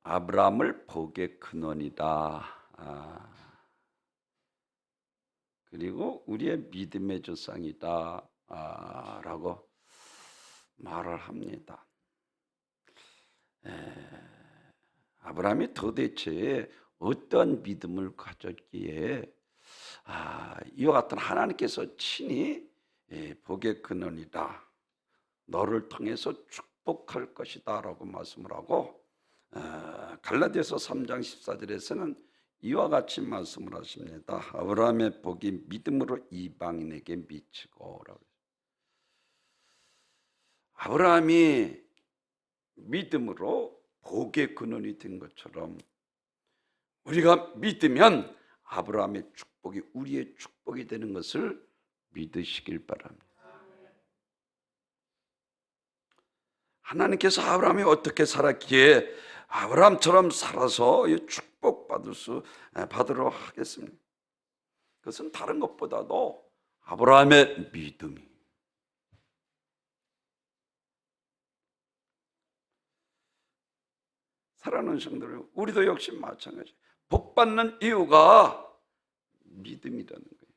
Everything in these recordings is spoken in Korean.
아브라함을 복의 근원이다. 그리고 우리의 믿음의 조상이다. 라고 말을 합니다. 아브라함이 도대체 어떤 믿음을 가졌기에 이와 같은 하나님께서 친히 복의 근원이다, 너를 통해서 축복할 것이다 라고 말씀을 하고, 갈라디아서 3장 14절에서는 이와 같이 말씀을 하십니다. 아브라함의 복이 믿음으로 이방인에게 미치고 라고. 아브라함이 믿음으로 복의 근원이 된 것처럼 우리가 믿으면 아브라함의 축복이 우리의 축복이 되는 것을 믿으시길 바랍니다. 하나님께서 아브라함이 어떻게 살았기에 아브라함처럼 살아서 받으러 하겠습니다. 그것은 다른 것보다도 아브라함의 믿음이, 사랑하는 성도들, 우리도 역시 마찬가지. 복 받는 이유가 믿음이라는 거예요.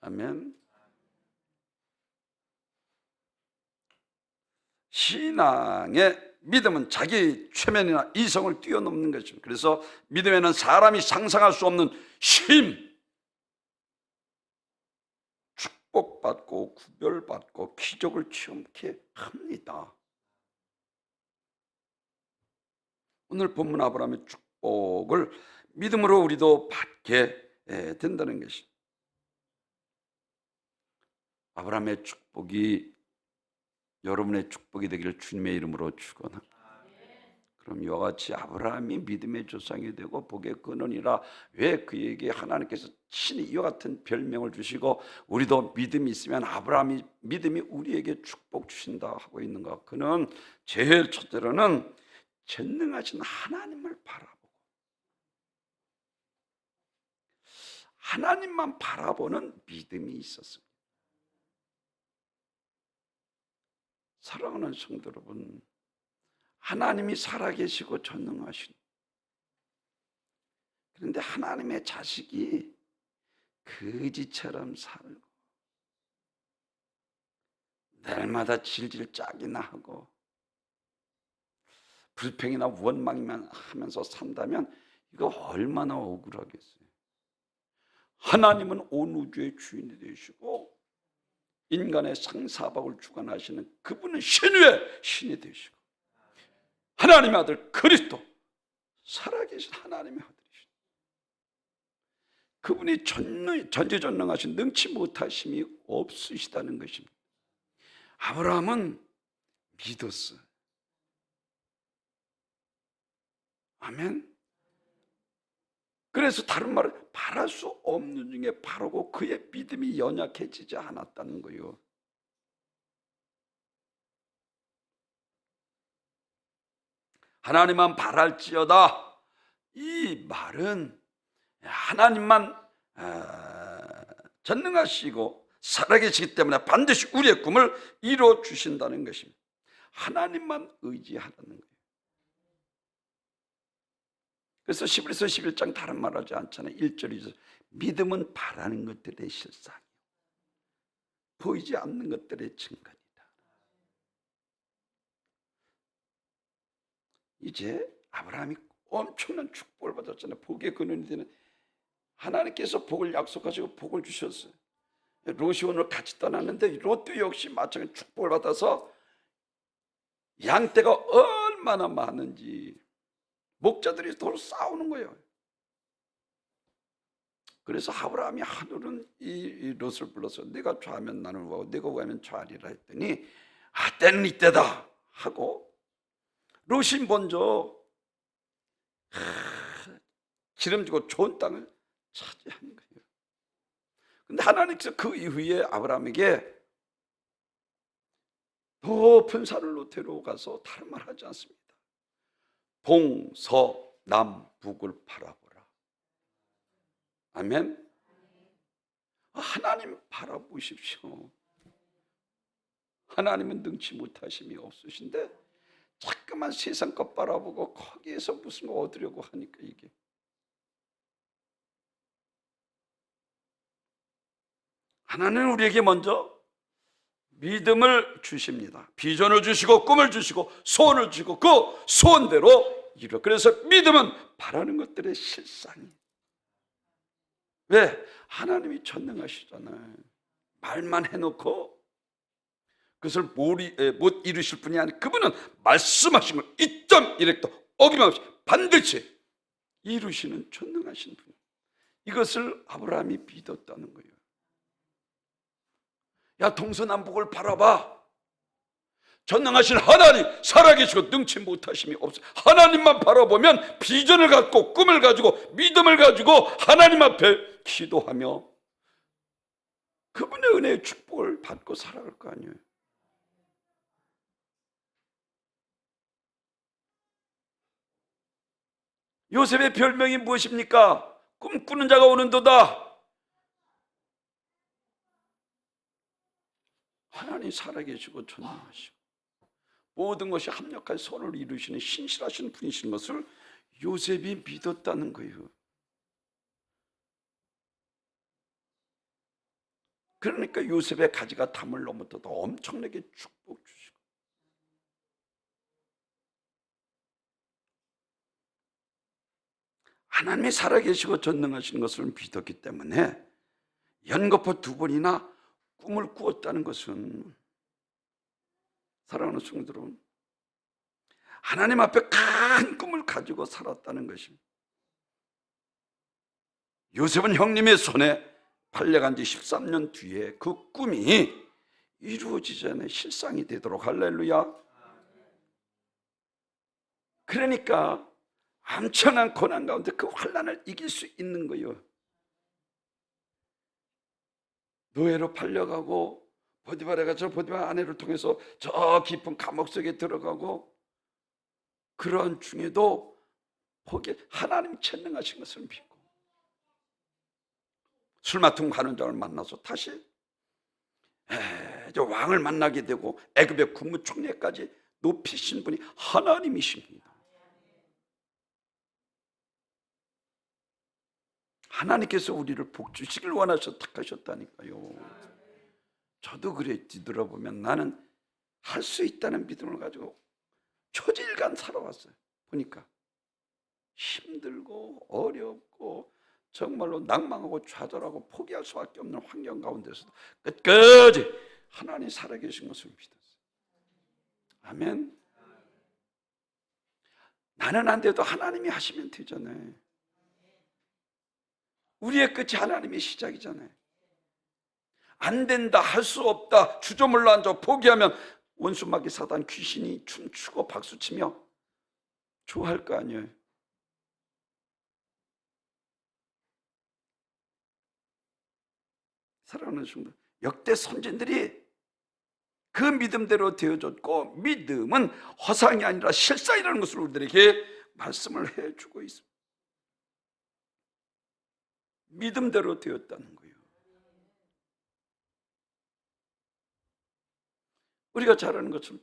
아멘. 신앙의 믿음은 자기 최면이나 이성을 뛰어넘는 것입니다. 그래서 믿음에는 사람이 상상할 수 없는 힘, 축복받고 구별받고 기적을 체험케 합니다. 오늘 본문 아브라함의 축복을 믿음으로 우리도 받게 된다는 것입니다. 아브라함의 축복이 여러분의 축복이 되기를 주님의 이름으로 축원합니다. 그럼 이와 같이 아브라함이 믿음의 조상이 되고 복의 근원이라 왜 그에게 하나님께서 친히 이와 같은 별명을 주시고 우리도 믿음이 있으면 아브라함이 믿음이 우리에게 축복 주신다 하고 있는가? 그는 제일 첫째로는 전능하신 하나님을 바라보고 하나님만 바라보는 믿음이 있었습니다. 사랑하는 성도 여러분, 하나님이 살아계시고 전능하신, 그런데 하나님의 자식이 거지처럼 살고 날마다 질질 짜기나 하고 불평이나 원망만 하면서 산다면 이거 얼마나 억울하겠어요. 하나님은 온 우주의 주인이 되시고 인간의 상사박을 주관하시는 그분은 신의 신이 되시고 하나님의 아들 그리스도, 살아계신 하나님의 아들이시고 그분이 전지전능하신 능치 못하심이 없으시다는 것입니다. 아브라함은 믿었어요. 아멘. 그래서 다른 말을 바랄 수 없는 중에 바르고 그의 믿음이 연약해지지 않았다는 거예요. 하나님만 바랄지어다, 이 말은 하나님만 전능하시고 살아계시기 때문에 반드시 우리의 꿈을 이루어 주신다는 것입니다. 하나님만 의지하라는 거예요. 그래서 히브리서 11장 다른 말 하지 않잖아요. 1절에서 믿음은 바라는 것들의 실상이요 보이지 않는 것들의 증거니다. 이제 아브라함이 엄청난 축복을 받았잖아요. 복의 근원이 되는 하나님께서 복을 약속하시고 복을 주셨어요. 롯이 오늘 같이 떠났는데 롯도 역시 마찬가지로 축복을 받아서 양떼가 얼마나 많은지 목자들이 서로 싸우는 거예요. 그래서 아브라함이 하늘은 이 롯을 불러서 네가 좌하면 나는 우하고 네가 우하면 좌하리라 했더니 때는 이때다 하고 롯이 먼저 기름지고 좋은 땅을 차지한 거예요. 근데 하나님께서 그 이후에 아브라함에게 높은 산으로 데려가서 다른 말 하지 않습니다. 동서남북을 바라보라. 아멘. 하나님 바라보십시오. 하나님은 능치 못하심이 없으신데 자꾸만 세상 것 바라보고 거기에서 무슨 거 얻으려고 하니까 이게. 하나님은 우리에게 먼저 믿음을 주십니다. 비전을 주시고 꿈을 주시고 소원을 주시고 그 소원대로 이루어. 그래서 믿음은 바라는 것들의 실상이. 왜? 하나님이 전능하시잖아요. 말만 해놓고 그것을 못 이루실 분이 아니라 그분은 말씀하신 걸 2.1획도 어김없이 반드시 이루시는 전능하신 분. 이것을 아브라함이 믿었다는 거예요. 야, 동서남북을 바라봐. 전능하신 하나님, 살아계시고 능치 못하심이 없어요. 하나님만 바라보면 비전을 갖고 꿈을 가지고 믿음을 가지고 하나님 앞에 기도하며 그분의 은혜의 축복을 받고 살아갈 거 아니에요. 요셉의 별명이 무엇입니까? 꿈꾸는 자가 오는도다. 하나님 살아계시고 전능하시고 모든 것이 합력하여 선을 이루시는 신실하신 분이신 것을 요셉이 믿었다는 거예요. 그러니까 요셉의 가지가 담을 넘어서도 엄청나게 축복 주시고, 하나님이 살아계시고 전능하신 것을 믿었기 때문에 연거푸 2번이나 꿈을 꾸었다는 것은, 사랑하는 성도 여러분, 하나님 앞에 큰 꿈을 가지고 살았다는 것입니다. 요셉은 형님의 손에 팔려간 지 13년 뒤에 그 꿈이 이루어지지 않아 실상이 되도록, 할렐루야. 그러니까 엄청난 고난 가운데 그 환난을 이길 수 있는 거예요. 노예로 팔려가고 보디발에가 저 보디발 아내를 통해서 저 깊은 감옥 속에 들어가고, 그러한 중에도 거기에 하나님 전능하신 것을 믿고 술 맡은 관원장을 만나서 다시 저 왕을 만나게 되고 애굽의 국무총리까지 높이신 분이 하나님이십니다. 하나님께서 우리를 복주시길 원하셔서 택하셨다니까요. 저도 그래. 뒤돌아보면 나는 할 수 있다는 믿음을 가지고 초질간 살아왔어요. 보니까 힘들고 어렵고 정말로 낭망하고 좌절하고 포기할 수밖에 없는 환경 가운데서도 끝까지 하나님 살아계신 것을 믿었어요. 아멘. 나는 안 돼도 하나님이 하시면 되잖아요. 우리의 끝이 하나님의 시작이잖아요. 안 된다, 할 수 없다, 주저물러 앉아 포기하면 원수마귀 사단 귀신이 춤추고 박수치며 좋아할 거 아니에요. 사랑하는 성도, 역대 선진들이 그 믿음대로 되어졌고, 믿음은 허상이 아니라 실상이라는 것을 우리들에게 말씀을 해주고 있습니다. 믿음대로 되었다는 거예요. 우리가 잘 아는 것처럼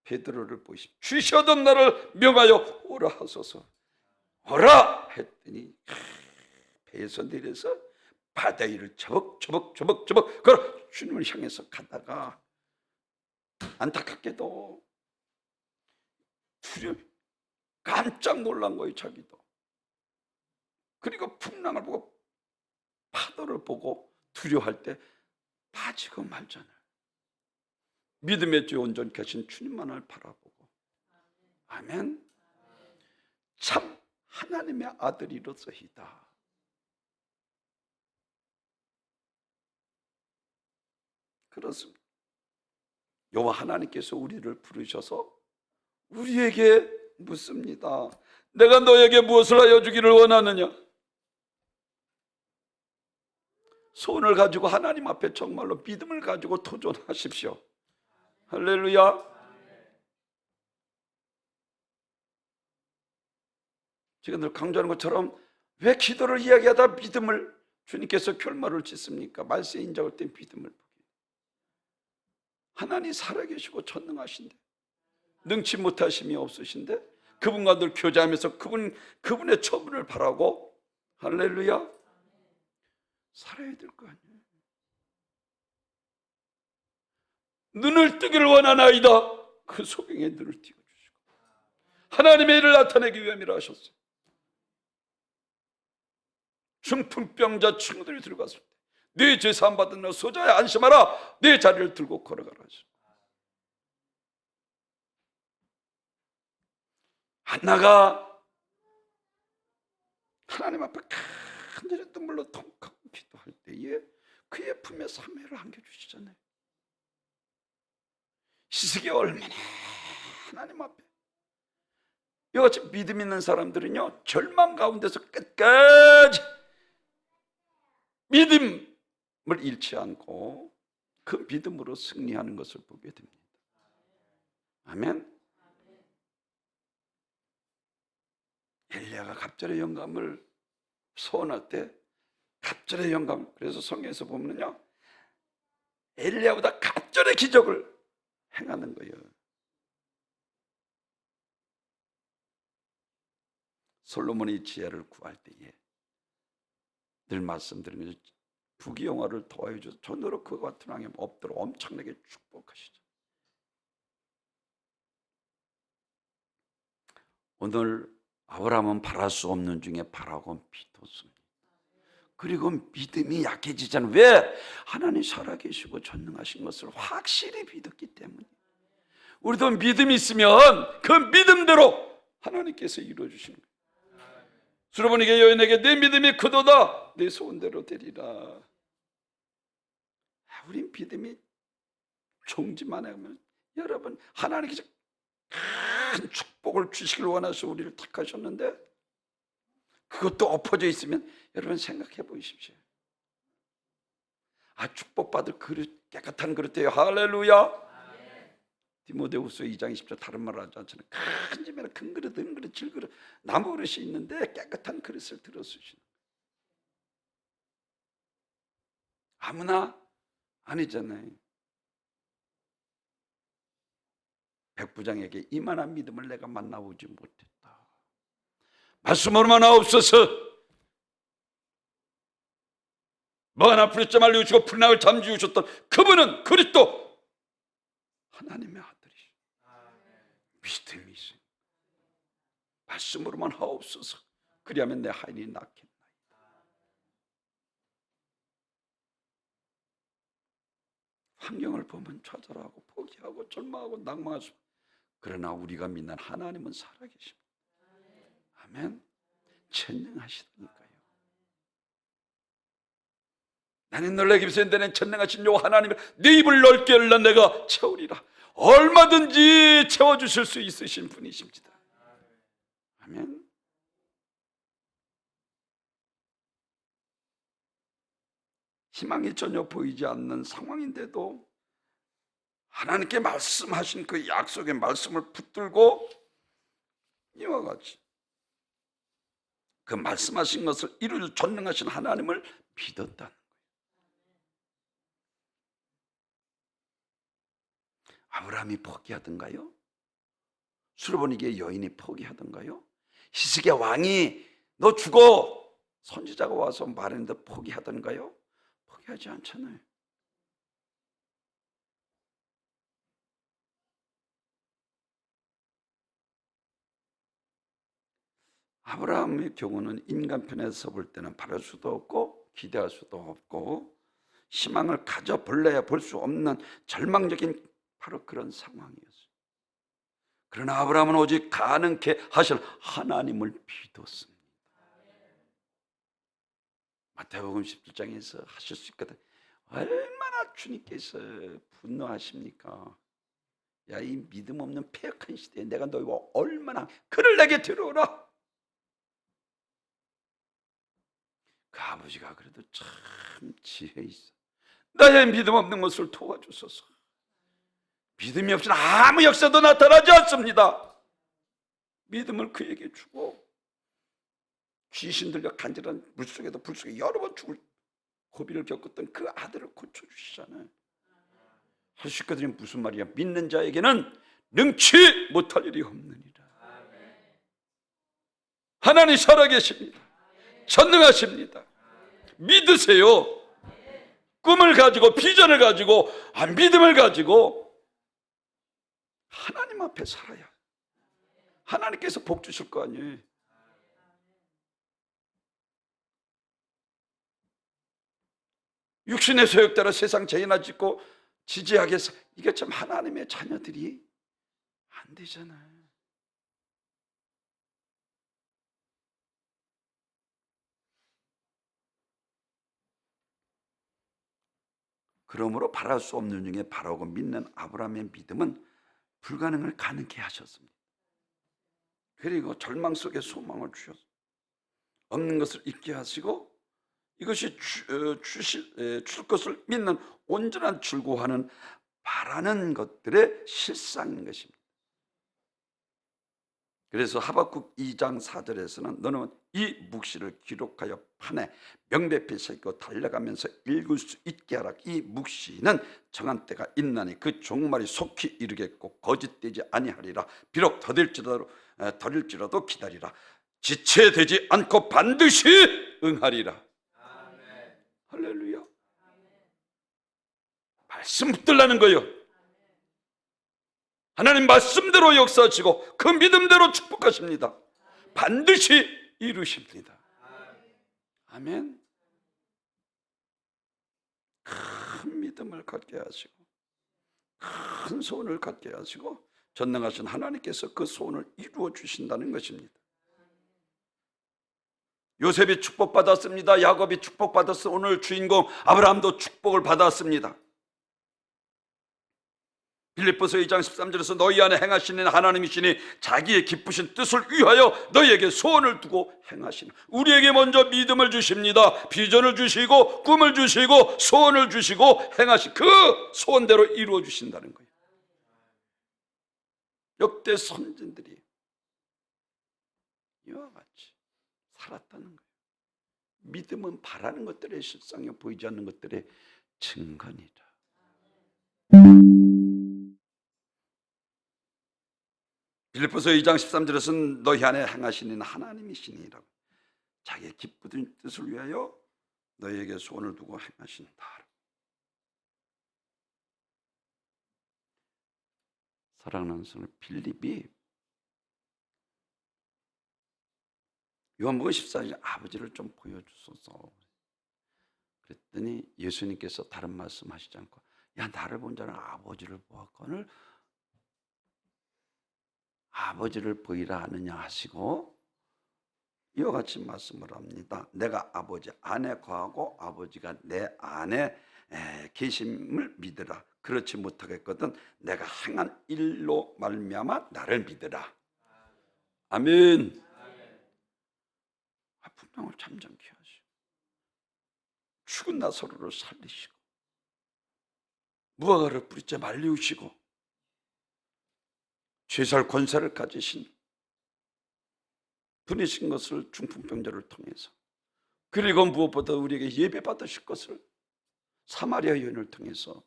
베드로를 보십시오. 주셔던 나를 명하여 오라 하소서. 오라 했더니 배에서 내려서 바다 위를 저벅 걸어 주님을 향해서 가다가 안타깝게도 깜짝 놀란 거예요. 자기도. 그리고 풍랑을 보고 파도를 보고 두려워할 때 빠지고 말잖아요. 믿음의 주 온전히 계신 주님만을 바라보고. 아멘. 참 하나님의 아들이로서이다. 그렇습니다. 여호와 하나님께서 우리를 부르셔서 우리에게 묻습니다. 내가 너에게 무엇을 하여 주기를 원하느냐? 소원을 가지고 하나님 앞에 정말로 믿음을 가지고 도전하십시오. 할렐루야. 제가 늘 강조하는 것처럼 왜 기도를 이야기하다 믿음을 주님께서 결말을 짓습니까? 말세에 인자올 때 믿음을 보게. 하나님 살아계시고 전능하신데 능치 못하심이 없으신데 그분과 늘 교제하면서 그분의 처분을 바라고 할렐루야 살아야 될 거 아니에요. 눈을 뜨기를 원하나이다. 그 소경의 눈을 띄워주시고 하나님의 일을 나타내기 위함이라 하셨어요. 중풍병자 친구들이 들어갔을 때 네 죄 사함 받은 너 소자야 안심하라. 네 자리를 들고 걸어가라 하셨어요. 한나가 하나님 앞에 간절히 눈물로 통하고 기도할 때에 그의 품에 사매를 안겨주시잖아요. 시스기가 얼마나 하나님 앞에 이같이 믿음 있는 사람들은요 절망 가운데서 끝까지 믿음을 잃지 않고 그 믿음으로 승리하는 것을 보게 됩니다. 아멘. 엘리야가 갑절의 영감을 소원할 때 갑절의 영감, 그래서 성경에서 보면요 엘리야보다 갑절의 기적을 행하는 거예요. 솔로몬의 지혜를 구할 때에 늘 말씀드리는 거죠. 부귀영화를 더하여 주셔서 전으로 그와 같은 왕이 없도록 엄청나게 축복하시죠. 오늘 아브라함은 바랄 수 없는 중에 바라고 믿었습니다. 그리고 믿음이 약해지잖아요. 왜? 하나님 살아계시고 전능하신 것을 확실히 믿었기 때문에. 우리도 믿음이 있으면 그 믿음대로 하나님께서 이루어주시는 거예요. 수로보니게 여인에게 내 믿음이 크도다 내 소원대로 되리라. 우린 믿음이 종지만 하면 여러분 하나님께서 큰 축복을 주시길 원하셔서 우리를 택하셨는데 그것도 엎어져 있으면 여러분 생각해 보십시오. 축복받을 그릇, 깨끗한 그릇이에요. 할렐루야. 디모데후서 2장 20절 다른 말을 하지 않잖아요. 큰 집에는 큰 그릇, 은 그릇, 질 그릇, 나무 그릇이 있는데 깨끗한 그릇을 들어 쓰시는 아무나 아니잖아요. 백부장에게 이만한 믿음을 내가 만나보지 못했다. 말씀으로만 하옵소서. 뭐 하나 부르짖지 말고 주시고 풍랑을 잠재우셨던 그분은 그리스도 하나님의 아들이시오. 믿음이 있어요. 말씀으로만 하옵소서. 그리하면 내 하인이 낫겠나이다. 환경을 보면 좌절하고 포기하고 절망하고 낭망할 수. 그러나 우리가 믿는 하나님은 살아계십니다. 아멘. 전능하시다니까요. 나는 놀라기 비싼데는 전능하신 요 하나님을 네 입을 넓게 열라 내가 채우리라. 얼마든지 채워주실 수 있으신 분이십니다. 아멘. 희망이 전혀 보이지 않는 상황인데도 하나님께 말씀하신 그 약속의 말씀을 붙들고 이와 같이 그 말씀하신 것을 이룰 전능하신 하나님을 믿었다는 거예요. 아브라함이 포기하던가요? 수르보니게 여인이 포기하던가요? 히스기야 왕이 너 죽어 선지자가 와서 말했는데 포기하던가요? 포기하지 않잖아요. 아브라함의 경우는 인간편에서 볼 때는 바랄 수도 없고 기대할 수도 없고 희망을 가져볼래야 볼 수 없는 절망적인 바로 그런 상황이었어요. 그러나 아브라함은 오직 가능케 하실 하나님을 믿었습니다. 마태복음 17장에서 하실 수 있거든. 얼마나 주님께서 분노하십니까? 야, 이 믿음 없는 패역한 시대에 내가 너희와 얼마나 그를 내게 데려오라. 그 아버지가 그래도 참 지혜 있어. 나의 믿음 없는 것을 도와주소서. 믿음이 없이는 아무 역사도 나타나지 않습니다. 믿음을 그에게 주고 귀신들과 간절한 물속에도 불속에 여러 번 죽을 고비를 겪었던 그 아들을 고쳐주시잖아요. 할 수 있거든요. 무슨 말이야? 믿는 자에게는 능치 못할 일이 없느니라. 하나님 살아계십니다. 전능하십니다. 믿으세요. 꿈을 가지고 비전을 가지고 믿음을 가지고 하나님 앞에 살아야 하나님께서 복 주실 거 아니에요. 육신의 소욕대로 세상 죄나 짓고 지지하게 해서 이게 참 하나님의 자녀들이 안 되잖아요. 그러므로 바랄 수 없는 중에 바라고 믿는 아브라함의 믿음은 불가능을 가능케 하셨습니다. 그리고 절망 속에 소망을 주셔서 없는 것을 있게 하시고 이것이 줄 것을 믿는 온전한 출구하는 바라는 것들의 실상인 것입니다. 그래서 하박국 2장 4절에서는 너는 이 묵시를 기록하여 판에 명백히 새기고 달려가면서 읽을 수 있게 하라. 이 묵시는 정한 때가 있나니 그 종말이 속히 이르겠고 거짓되지 아니하리라. 비록 더딜지라도 기다리라. 지체되지 않고 반드시 응하리라. 아멘. 할렐루야. 말씀 붙들라는 거예요. 하나님 말씀대로 역사하시고 그 믿음대로 축복하십니다. 반드시 이루십니다. 아멘. 큰 믿음을 갖게 하시고 큰 소원을 갖게 하시고 전능하신 하나님께서 그 소원을 이루어 주신다는 것입니다. 요셉이 축복받았습니다. 야곱이 축복받았습니다. 오늘 주인공 아브라함도 축복을 받았습니다. 빌립보서 2장 13절에서 너희 안에 행하시는 하나님이시니 자기의 기쁘신 뜻을 위하여 너희에게 소원을 두고 행하시는, 우리에게 먼저 믿음을 주십니다. 비전을 주시고 꿈을 주시고 소원을 주시고 행하신 그 소원대로 이루어 주신다는 거예요. 역대 선진들이 이와 같이 살았다는 거예요. 믿음은 바라는 것들의 실상에 보이지 않는 것들의 증거니라. 빌립보서 2장 13절에서는 너희 안에 행하시는 하나님이시니라고, 자기의 기쁘신 뜻을 위하여 너희에게 소원을 두고 행하신다. 사랑하는 성도, 빌립이 요한복음 14장 아버지를 좀 보여주소서 그랬더니 예수님께서 다른 말씀 하시지 않고 야, 나를 본 자는 아버지를 보았거늘 아버지를 보이라 하느냐 하시고 이와 같이 말씀을 합니다. 내가 아버지 안에 거하고 아버지가 내 안에 계심을 믿으라. 그렇지 못하겠거든 내가 행한 일로 말미암아 나를 믿으라. 아멘. 분명을 잠잠케 하시고 죽은 나사로를 살리시고 무화과를 뿌리째 말리우시고 죄살 권세를 가지신 분이신 것을 중풍병자를 통해서, 그리고 무엇보다 우리에게 예배 받으실 것을 사마리아 여인을 통해서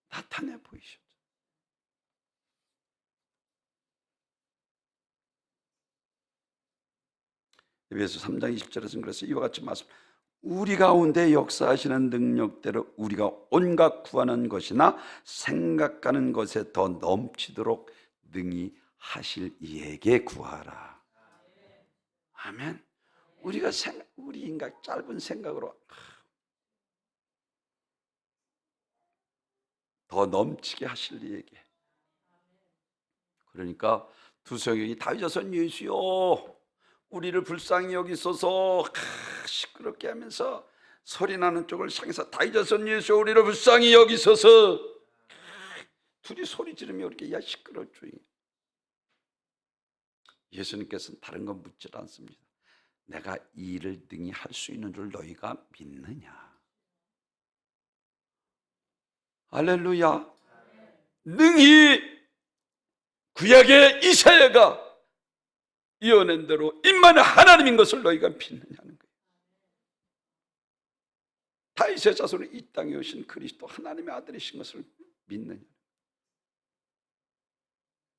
나타내 보이셨죠. 에베소 3장 20절에서는 그래서 이와 같이 말씀, 우리 가운데 역사하시는 능력대로 우리가 온갖 구하는 것이나 생각하는 것에 더 넘치도록 능히 하실 이에게 구하라. 아멘. 우리가 우리 인간 짧은 생각으로 더 넘치게 하실 이에게. 그러니까 두성이 다윗 자손 예수여 우리를 불쌍히 여기소서 시끄럽게 하면서 소리나는 쪽을 향해서 다윗 자손 예수여 우리를 불쌍히 여기소서 둘이 소리 지르며 이렇게 야 시끄러워 조용히. 예수님께서는 다른 건 묻지 않습니다. 내가 이 일을 능히 할 수 있는 줄 너희가 믿느냐. 할렐루야. 능히 구약의 이사야가 이어낸 대로 임만의 하나님인 것을 너희가 믿느냐는 거예요. 다윗의 자손은 이 땅에 오신 그리스도 하나님의 아들이신 것을 믿느냐.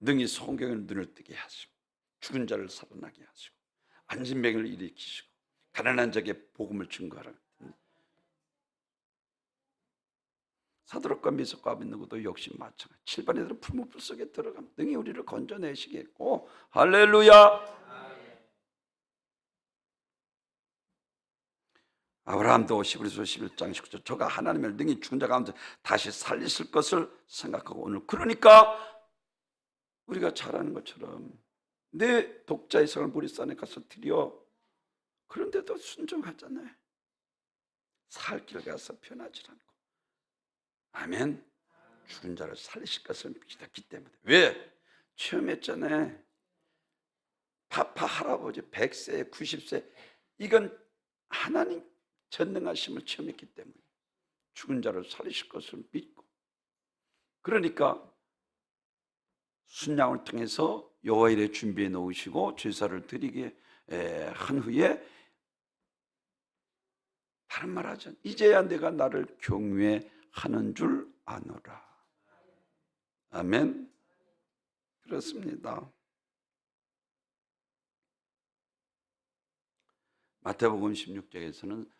능히 성경의 눈을 뜨게 하시고 죽은 자를 살아나게 하시고 안진병을 일으키시고 가난한 자에게 복음을 증거하라. 사도락과 미석과 아벤느고도 역시 마찬가지. 칠반애들은 풀무불 속에 들어가면 능히 우리를 건져내시겠고, 할렐루야. 아브라함도 히브리서 11장 19절 저가 하나님을 능히 죽은 자 가운데 다시 살리실 것을 생각하고 오늘 그러니까 우리가 잘 아는 것처럼 내 독자의 성을 무리산에 가서 드려 그런데도 순종하잖아요. 살 길 가서 편하지 않고 아멘. 죽은 자를 살리실 것을 믿었기 때문에. 왜? 체험했잖아요. 파파 할아버지 100세 90세 이건 하나님 전능하심을 체험했기 때문에 죽은 자를 살리실 것을 믿고 그러니까 순양을 통해서 여호와 일에 준비해 놓으시고 제사를 드리게 한 후에 다른 말 하죠. 이제야 내가 나를 경외하는 줄 아노라. 아멘. 그렇습니다. 마태복음 16장에서는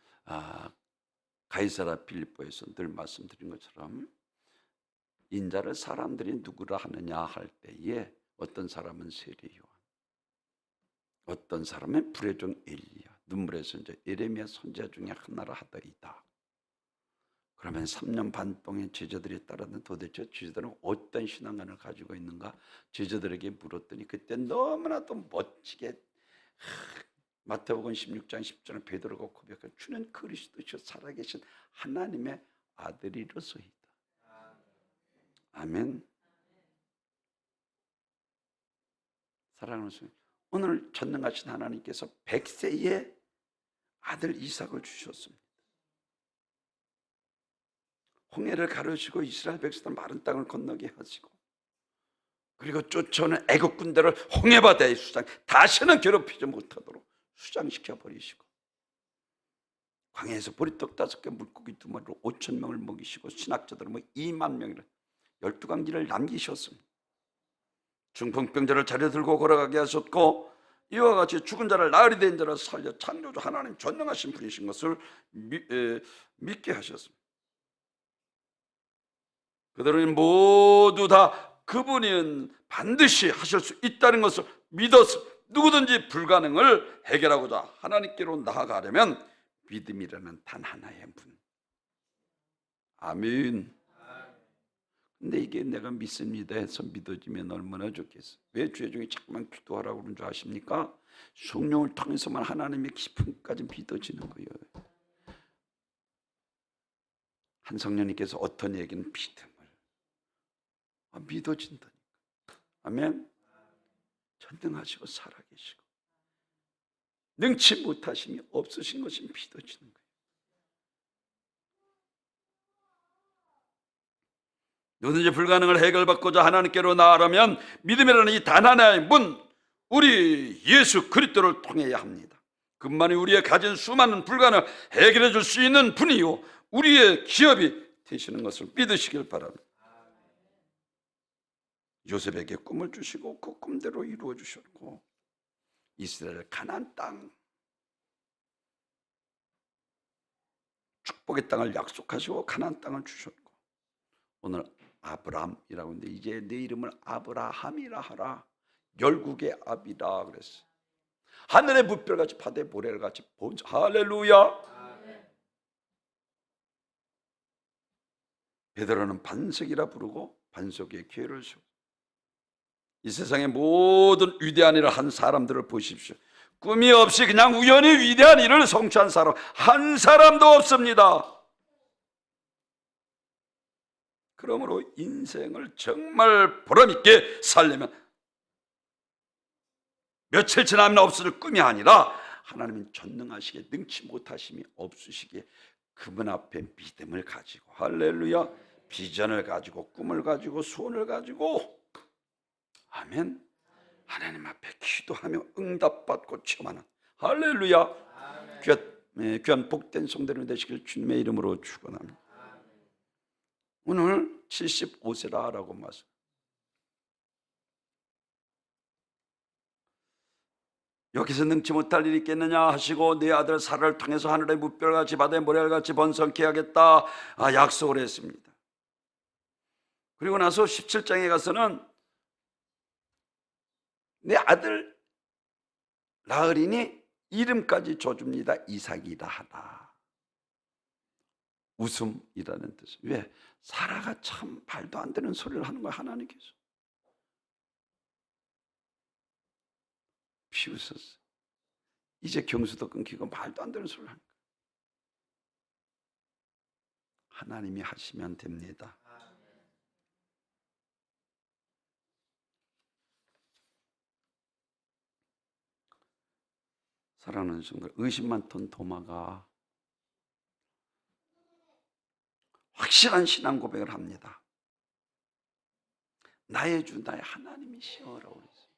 가이사라 빌립보에서 늘 말씀드린 것처럼 인자를 사람들이 누구라 하느냐 할 때에 어떤 사람은 세례요한, 어떤 사람은 불의 종 엘리야, 눈물의 선자 예레미야 선지자 중에 하나라 하더이다. 그러면 3년 반 동안 제자들이 따랐는데 도대체 제자들은 어떤 신앙관을 가지고 있는가 제자들에게 물었더니 그때 너무나도 멋지게 마태복음 16장 10절에 베드로가 고백한 주는 그리스도시요 살아계신 하나님의 아들이로소이다. 아멘. 사랑하는 성도, 오늘 전능하신 하나님께서 100세의 아들 이삭을 주셨습니다. 홍해를 가르시고 이스라엘 백성들 마른 땅을 건너게 하시고 그리고 쫓아오는 애국 군대를 홍해바다에 다시는 괴롭히지 못하도록 수장시켜 버리시고 광야에서 보리떡 5개 물고기 2마리로 5,000명을 먹이시고 신학자들은 2만 명이라 12강지를 남기셨습니다. 중풍병자를 자리에 들고 걸어가게 하셨고 이와 같이 죽은 자를 나으리 된 자를 살려 창조주 하나님 전능하신 분이신 것을 믿게 하셨습니다. 그들은 모두 다 그분은 반드시 하실 수 있다는 것을 믿어서 누구든지 불가능을 해결하고자 하나님께로 나아가려면 믿음이라는 단 하나의 문. 아멘. 근데 이게 내가 믿습니다 해서 믿어지면 얼마나 좋겠어. 왜 주의 종이 자꾸만 기도하라고 그런 줄 아십니까? 성령을 통해서만 하나님의 깊음까지 믿어지는 거예요. 한 성령님께서 어떤 얘기는 믿음을 믿어진다니까. 아멘. 전능하시고 살아계시고 능치 못하심이 없으신 것이 믿어지는 거예요. 누구든지 불가능을 해결받고자 하나님께로 나아가면 믿음이라는 이 단 하나의 문, 우리 예수 그리스도를 통해야 합니다. 그분만이 우리의 가진 수많은 불가능을 해결해 줄 수 있는 분이요 우리의 기업이 되시는 것을 믿으시길 바랍니다. 요셉에게 꿈을 주시고 그 꿈대로 이루어 주셨고 이스라엘 가나안 땅 축복의 땅을 약속하시고 가나안 땅을 주셨고 오늘 아브람이라고 하는데 이제 내 이름을 아브라함이라 하라. 열국의 아비라 그랬어. 하늘의 뭇별같이 바다의 모래같이 본자. 할렐루야. 베드로는 반석이라 부르고 반석의 기회를 주고 이 세상의 모든 위대한 일을 한 사람들을 보십시오. 꿈이 없이 그냥 우연히 위대한 일을 성취한 사람 한 사람도 없습니다. 그러므로 인생을 정말 보람있게 살려면 며칠 지나면 없어질 꿈이 아니라 하나님은 전능하시기에 능치 못하심이 없으시기에 그분 앞에 믿음을 가지고 할렐루야 비전을 가지고 꿈을 가지고 소원을 가지고 아멘 하나님 앞에 기도하며 응답받고 체험하는 할렐루야 귀한 복된 성도님 되시길 주님의 이름으로 축원합니다. 오늘 75세라고 말씀. 여기서 능치 못할 일이 있겠느냐 하시고 네 아들 사라를 통해서 하늘의 무별같이 바다의 모래알같이 번성케 하겠다 약속을 했습니다. 그리고 나서 17장에 가서는 내 아들 라헬이니 이름까지 줘줍니다. 이삭이라 하다. 웃음이라는 뜻. 왜? 사라가 참 말도 안 되는 소리를 하는 거야. 하나님께서 비웃었어요. 이제 경수도 끊기고 말도 안 되는 소리를 하는 거야. 하나님이 하시면 됩니다. 사랑하는 순간 의심 많던 도마가 확실한 신앙 고백을 합니다. 나의 주 나의 하나님이시여라고 그랬어요.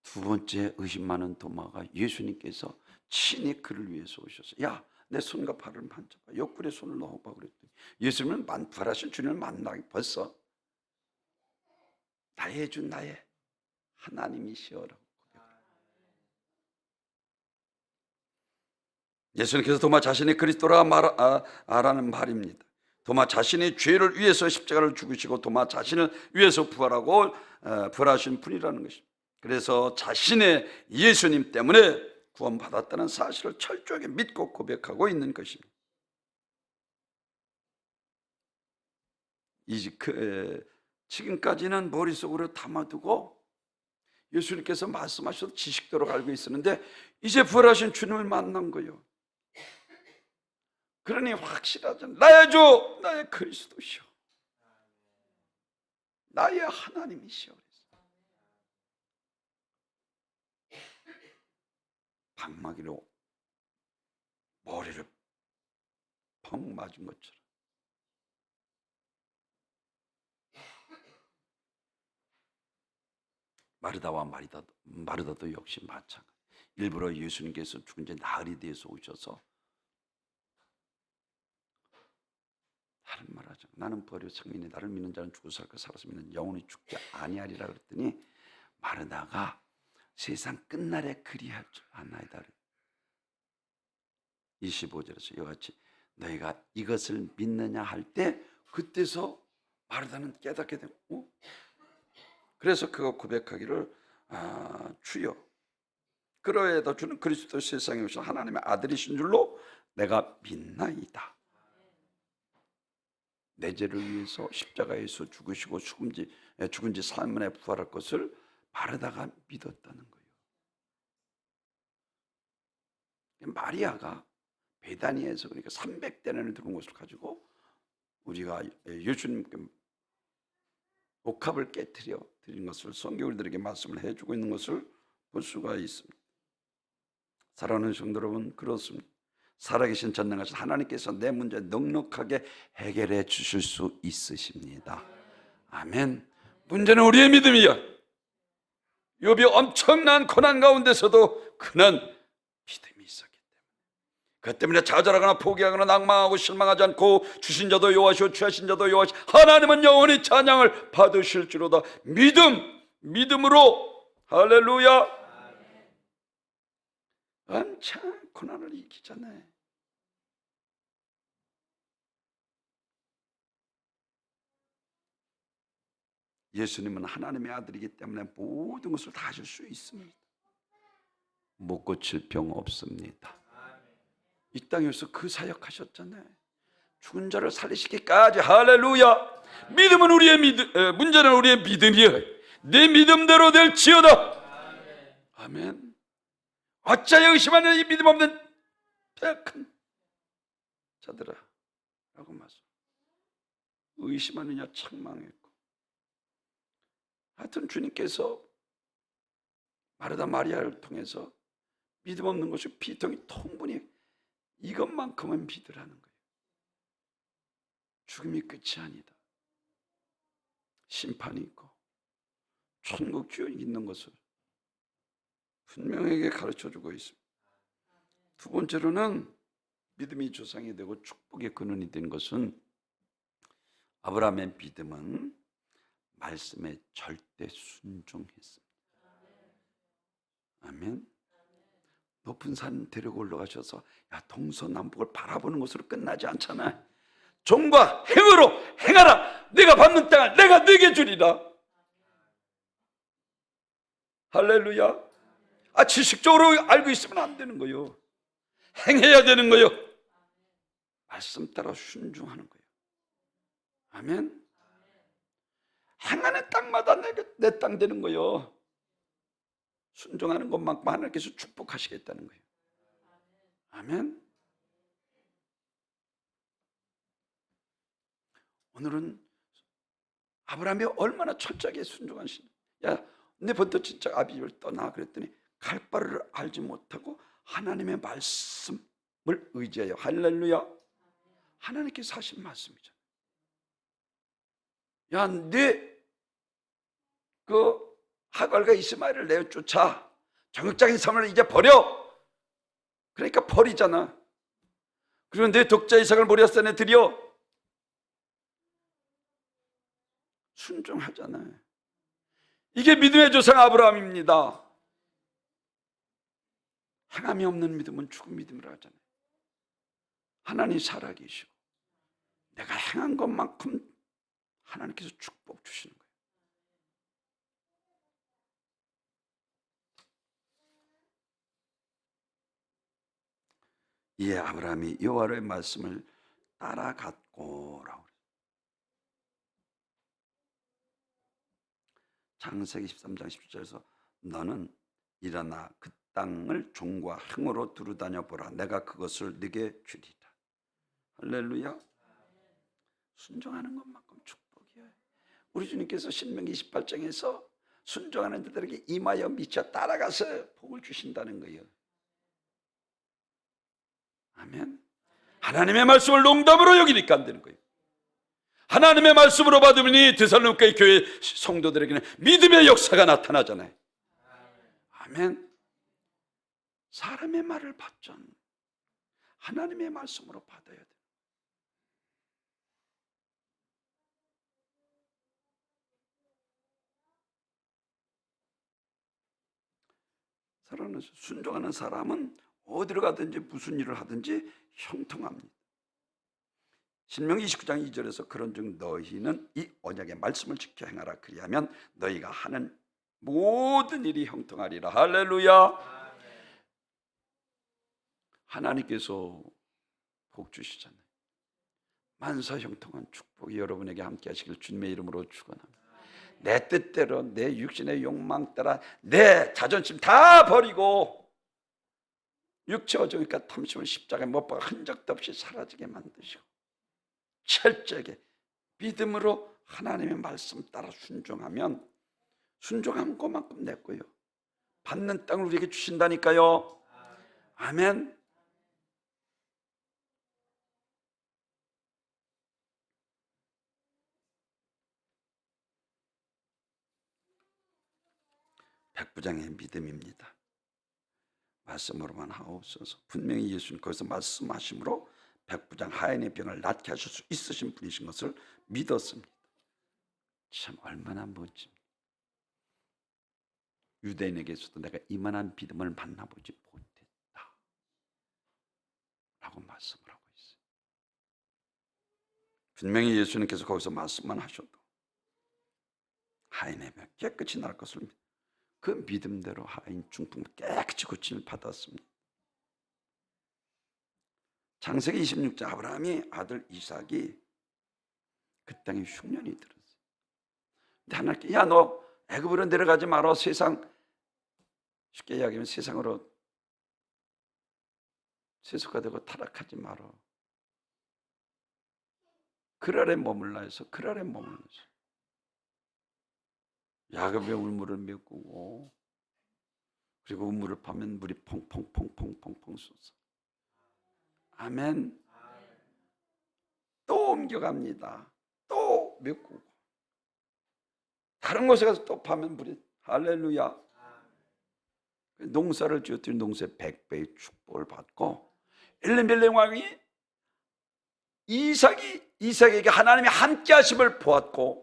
두 번째 의심 많은 도마가 예수님께서 친히 그를 위해서 오셔서 야, 내 손과 발을 만져봐. 옆구리에 손을 넣어봐 그랬더니 예수님은 부활하신 주님을 만나기 벌써 나의 주 나의 하나님이시여라고. 예수님께서 도마 자신이 그리스도라 말하는 말입니다. 도마 자신이 죄를 위해서 십자가를 죽으시고 도마 자신을 위해서 부활하고 부활하신 분이라는 것입니다. 그래서 자신의 예수님 때문에 구원받았다는 사실을 철저하게 믿고 고백하고 있는 것입니다. 지금까지는 머릿속으로 담아두고 예수님께서 말씀하셔도 지식대로 알고 있었는데 이제 부활하신 주님을 만난 거예요. 그러니 확실하죠. 나의 주, 나의 그리스도시오, 나의 하나님이시오. 방망이로 머리를 펑 맞은 것처럼 마르다와 마르다도 역시 마찬가지. 일부러 예수님께서 죽은 지 나흘이 돼서 오셔서 다른 말하죠. 나는 버려 성민이 나를 믿는 자는 죽어 살까 살아서 믿는 영원히 죽지 아니하리라 그랬더니 마르다가 세상 끝날에 그리할 줄 아나이다. 25절에서 이같이 너희가 이것을 믿느냐 할 때 그때서 마르다는 깨닫게 되고 그래서 그거 고백하기를 주여 그러에다 주는 그리스도 세상에 오신 하나님의 아들이신 줄로 내가 믿나이다. 내 죄를 위해서 십자가에서 죽으시고 죽은 지 3일 만에 부활할 것을 마르다가 믿었다는 거예요. 마리아가 베다니에서 그러니까 300데나리온을 들은 것을 가지고 우리가 예수님께 옥합을 깨뜨려 드린 것을 성경들에게 말씀을 해주고 있는 것을 볼 수가 있습니다. 사랑하는 성도 여러분, 그렇습니다. 살아계신 전능하신 하나님께서 내 문제 넉넉하게 해결해 주실 수 있으십니다. 아멘. 문제는 우리의 믿음이야. 욥이 엄청난 고난 가운데서도 그는 믿음이 있었기 때문에 그 때문에 좌절하거나 포기하거나 낭망하고 실망하지 않고 주신 자도 여호와시오 취하신 자도 여호와시오 하나님은 영원히 찬양을 받으실 줄로다. 믿음으로 할렐루야. 엄청 고난을 이기잖아요. 예수님은 하나님의 아들이기 때문에 모든 것을 다 하실 수 있습니다. 못 고칠 병 없습니다. 이 땅에서 그 사역하셨잖아요. 죽은 자를 살리시기까지. 할렐루야. 믿음은 우리의 문제는 우리의 믿음이야. 내 믿음대로 될지어다. 아멘. 어찌하여 의심하는 이 믿음 없는 폐악한 자들아 라고 말씀. 의심하느냐 책망했고 하여튼 주님께서 마르다 마리아를 통해서 믿음 없는 것이 비통이 통분히 이것만큼은 믿으라는 거예요. 죽음이 끝이 아니다. 심판이 있고 천국 주역이 있는 것을 분명하게 가르쳐주고 있습니다. 두 번째로는 믿음이 조상이 되고 축복의 근원이 된 것은 아브라함의 믿음은 말씀에 절대 순종했습니다. 아멘. 높은 산 데리고 올라가셔서 동서남북을 바라보는 것으로 끝나지 않잖아요. 종과 행으로 행하라. 내가 받는 땅을 내가 네게 주리라. 할렐루야. 지식적으로 알고 있으면 안 되는 거요. 행해야 되는 거요. 말씀 따라 순종하는 거예요. 아멘. 행하는 땅마다 내 땅 되는 거요. 순종하는 것만큼 하나님께서 축복하시겠다는 거예요. 아멘. 오늘은 아브라함이 얼마나 철저하게 순종하시냐. 내 번터 진짜 아비집을 떠나 그랬더니 갈 바를 알지 못하고 하나님의 말씀을 의지하여. 할렐루야. 하나님께서 하신 말씀이잖아. 네 하갈과 이스마엘을 내쫓아. 정욕적인 삶을 이제 버려. 그러니까 버리잖아. 그리고 내 독자 이삭을 모리아산에 드려. 순종하잖아요. 이게 믿음의 조상 아브라함입니다. 행함이 없는 믿음은 죽은 믿음이라 하잖아요. 하나님 살아계시고 내가 행한 것만큼 하나님께서 축복 주시는 거예요. 이에 아브라함이 여호와의 말씀을 따라갔고라고. 창세기 13장 17절에서 너는 일어나 그 땅을 종과 행으로 두루다녀 보라. 내가 그것을 네게 주리라. 할렐루야. 순종하는 것만큼 축복이에요. 우리 주님께서 신명기 28장에서 순종하는 자들에게 임하여 미쳐 따라가서 복을 주신다는 거예요. 아멘. 하나님의 말씀을 농담으로 여기니까 안 되는 거예요. 하나님의 말씀으로 받으니 데살로니가 교회 성도들에게는 믿음의 역사가 나타나잖아요. 아멘. 사람의 말을 받잖아요. 하나님의 말씀으로 받아야 돼요. 순종하는 사람은 어디로 가든지 무슨 일을 하든지 형통합니다. 신명기 29장 2절에서 그런즉 너희는 이 언약의 말씀을 지켜 행하라. 그리하면 너희가 하는 모든 일이 형통하리라. 할렐루야. 하나님께서 복 주시잖아요. 만사 형통한 축복이 여러분에게 함께 하시길 주님의 이름으로 축원합니다. 내 뜻대로 내 육신의 욕망 따라 내 자존심 다 버리고 육체 어정이니까 탐심을 십자가에 못 박아 흔적도 없이 사라지게 만드시고 철저하게 믿음으로 하나님의 말씀 따라 순종하면 순종한 것만큼 내 거예요. 받는 땅을 우리에게 주신다니까요. 아멘. 백부장의 믿음입니다. 말씀으로만 하옵소서. 분명히 예수님 거기서 말씀하심으로 백부장 하인의 병을 낫게 하실 수 있으신 분이신 것을 믿었습니다. 참 얼마나 멋집니다. 유대인에게서도 내가 이만한 믿음을 만나보지 못했다 라고 말씀을 하고 있어요. 분명히 예수님께서 거기서 말씀만 하셔도 하인의 병 깨끗이 날 것을 믿습니다. 그 믿음대로 하인 중풍 깨끗이 고침을 받았습니다. 창세기 26장 아브라함이 아들 이삭이 그 땅에 흉년이 들었어요. 근데 하나님께 너 애굽으로 내려가지 마라. 세상 쉽게 이야기하면 세상으로 세속화되고 타락하지 마라. 그 아래 머물라 해서 그 아래 머물렀어요. 야곱의 울물을 메꾸고 그리고 우물을 파면 물이 퐁퐁퐁퐁퐁 쏟아. 아멘. 또 옮겨갑니다. 또 메꾸고 다른 곳에 가서 또 파면 물이. 할렐루야. 농사를 지었더니 농사에 100배의 축복을 받고 엘레멜렉 왕이 이삭에게 하나님의 함께 하심을 보았고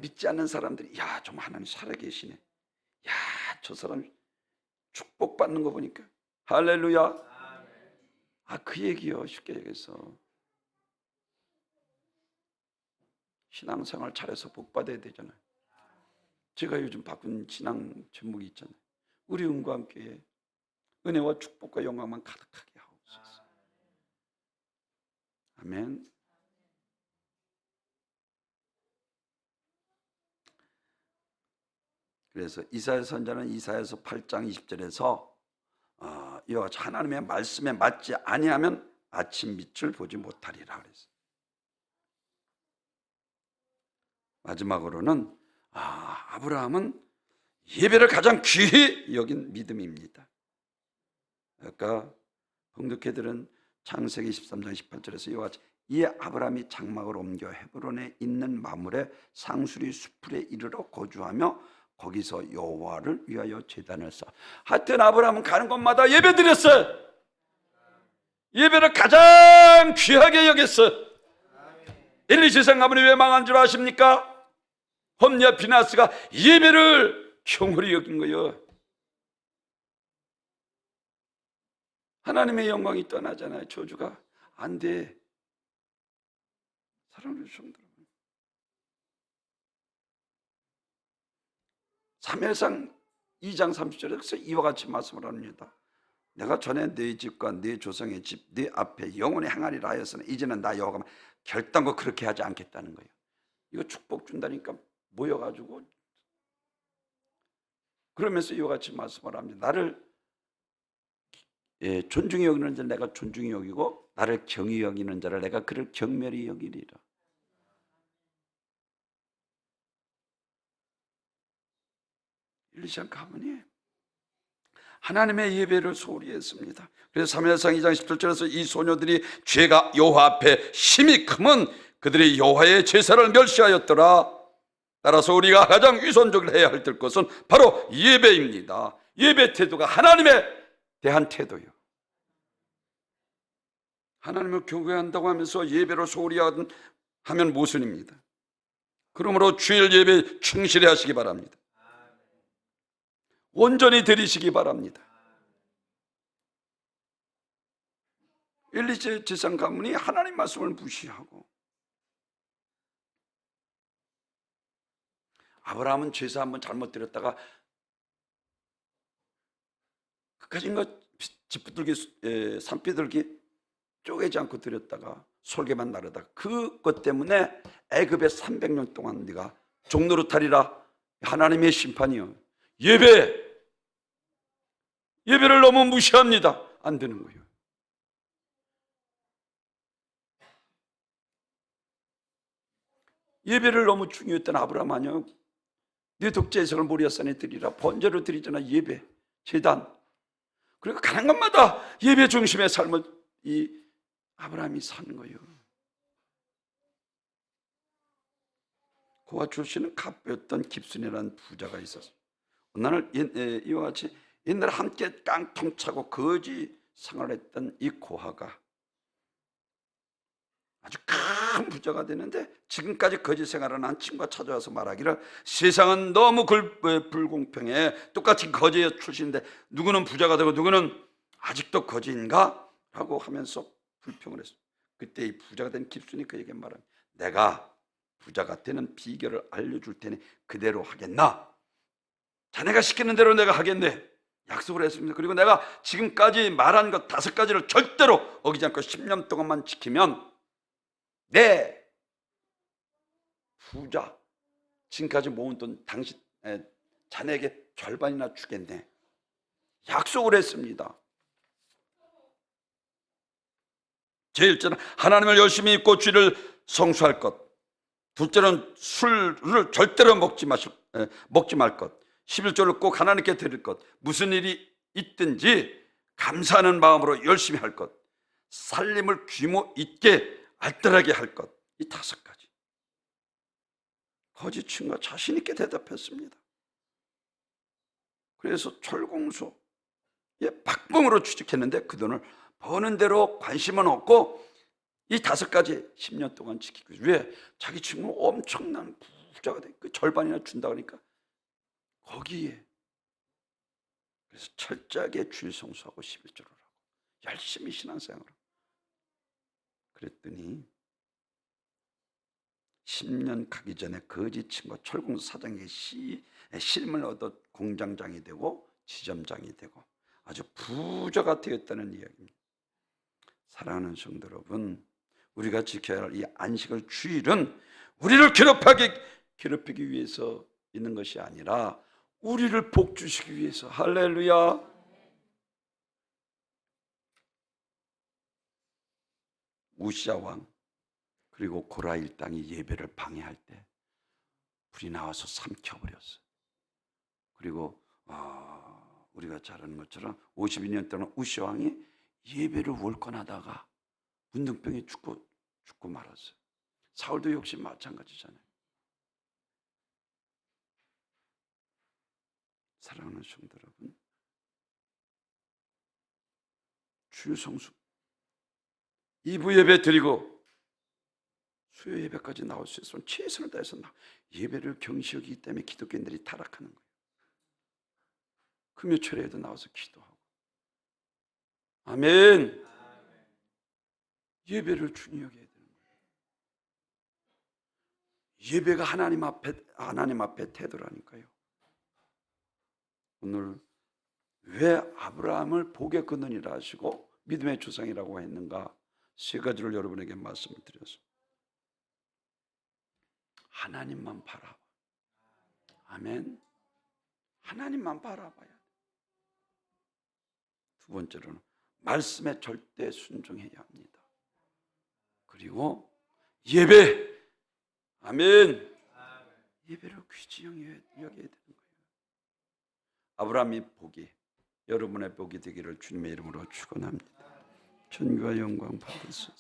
믿지 않는 사람들이 좀 하나님 살아계시네. 저 사람 축복받는 거 보니까 할렐루야. 그 얘기요. 쉽게 얘기해서 신앙생활 잘해서 복 받아야 되잖아요. 제가 요즘 바꾼 신앙 제목이 있잖아요. 우리 은과 함께 은혜와 축복과 영광만 가득하게 하옵소서. 아멘. 그래서 이사야 선자는 이사야서 8장 20절에서 이와 같이 하나님의 말씀에 맞지 아니하면 아침 빛을 보지 못하리라 그랬어요. 마지막으로는 아브라함은 예배를 가장 귀히 여긴 믿음입니다. 아까 봉독회들은 창세기 13장 18절에서 이와 같이 이 아브라함이 장막을 옮겨 헤브론에 있는 마물의 상수리 수풀에 이르러 거주하며 거기서 여호와를 위하여 제단을 쌓아. 하여튼 아브라함은 가는 곳마다 예배 드렸어요. 예배를 가장 귀하게 여겼어요. 엘리 세상 가문이 왜 망한 줄 아십니까? 홈리와 비나스가 예배를 경홀히 여긴 거예요. 하나님의 영광이 떠나잖아요. 저주가 안 돼. 사랑하는 성도들, 사무엘상 2장 30절에서 이와 같이 말씀을 합니다. 내가 전에 네 집과 네 조상의 집 네 앞에 영원히 행하리라 하였으나 이제는 나 여호와가 결단코 그렇게 하지 않겠다는 거예요. 이거 축복 준다니까 모여가지고 그러면서 이와 같이 말씀을 합니다. 나를 존중히 여기는 자를 내가 존중히 여기고 나를 경히 여기는 자를 내가 그를 경멸히 여기리라. 엘리샤 가문이 하나님의 예배를 소홀히 했습니다. 그래서 사무엘상 2장 17절에서 이 소녀들이 죄가 여호와 앞에 심히 크면 그들이 여호와의 제사를 멸시하였더라. 따라서 우리가 가장 위선적으로 해야 할 것은 바로 예배입니다. 예배 태도가 하나님에 대한 태도요. 하나님을 경외한다고 하면서 예배를 소홀히 하면 모순입니다. 그러므로 주일 예배 충실히 하시기 바랍니다. 온전히 드리시기 바랍니다. 엘리제 제사 가문이 하나님 말씀을 무시하고 아브라함은 제사 한번 잘못 드렸다가 그까진 것 짓비둘기 산비둘기 쪼개지 않고 드렸다가 솔개만 나르다가 그것 때문에 애굽에 300년 동안 네가 종노릇하리라. 하나님의 심판이요. 예배를 너무 무시합니다. 안 되는 거예요. 예배를 너무 중요했던 아브라함 아니요. 네 독재에서 모리아산에 드리라. 번제로 드리잖아. 예배, 제단. 그리고 가는 곳마다 예배 중심의 삶을 이 아브라함이 사는 거예요. 그와 출신은 갑부였던 깁슨이라는 부자가 있었어요. 어느 날 이와 같이 옛날에 함께 깡통 차고 거지 생활했던 이 고아가 아주 큰 부자가 되는데 지금까지 거지 생활을 한 친구가 찾아와서 말하기를 세상은 너무 불공평해. 똑같이 거지 출신인데 누구는 부자가 되고 누구는 아직도 거지인가? 라고 하면서 불평을 했어요. 그때 이 부자가 된 깁슨이 그에게 말합니다. 내가 부자가 되는 비결을 알려줄 테니 그대로 하겠나? 자네가 시키는 대로 내가 하겠네. 약속을 했습니다. 그리고 내가 지금까지 말한 것 5가지를 절대로 어기지 않고 10년 동안만 지키면 내 부자 지금까지 모은 돈 당신 자네에게 절반이나 주겠네. 약속을 했습니다. 제1절은 하나님을 열심히 믿고 주를 성수할 것. 둘째는 술을 절대로 먹지 말 것. 11절을 꼭 하나님께 드릴 것. 무슨 일이 있든지 감사하는 마음으로 열심히 할 것. 살림을 규모 있게 알뜰하게 할 것. 이 5가지. 거짓 친구가 자신 있게 대답했습니다. 그래서 철공소에 박봉으로 취직했는데 그 돈을 버는 대로 관심은 없고 이 5가지 10년 동안 지키고 있어요. 왜? 자기 친구는 엄청난 부자가 돼. 그 절반이나 준다 그러니까 거기에 그래서 철저하게 주일 성수하고 11조를 하고 열심히 신앙생활을 하고 그랬더니 10년 가기 전에 거지 친구 철공 사장에게 실임을 얻어 공장장이 되고 지점장이 되고 아주 부자가 되었다는 이야기입니다. 사랑하는 성도 여러분, 우리가 지켜야 할 이 안식을 주일은 우리를 괴롭히기 위해서 있는 것이 아니라 우리를 복주시기 위해서. 할렐루야. 우시아 왕 그리고 고라 일당이 예배를 방해할 때 불이 나와서 삼켜버렸어요. 그리고 우리가 잘 아는 것처럼 52년 동안 우시아 왕이 예배를 월권하다가 문둥병에 죽고 말았어요. 사울도 역시 마찬가지잖아요. 사랑하는 성도 여러분, 주일 성수 2부 예배 드리고 수요 예배까지 나올 수 있으면 최선을 다해서 예배를 경시하기 때문에 기독교인들이 타락하는 거예요. 금요철에도 나와서 기도하고. 아멘. 예배를 중요하게 해야 되는 거예요. 예배가 하나님 앞에 태도라니까요. 오늘 왜 아브라함을 복의 근원이라 하시고 믿음의 조상이라고 했는가? 세 가지를 여러분에게 말씀을 드렸습니다. 하나님만 바라봐. 아멘. 하나님만 바라봐야 돼. 두 번째로는 말씀에 절대 순종해야 합니다. 그리고 예배. 아멘. 예배를 귀중히 여겨야 되는 거예요. 아브라함의 복이 여러분의 복이 되기를 주님의 이름으로 축원합니다. 전과 영광 받으소서.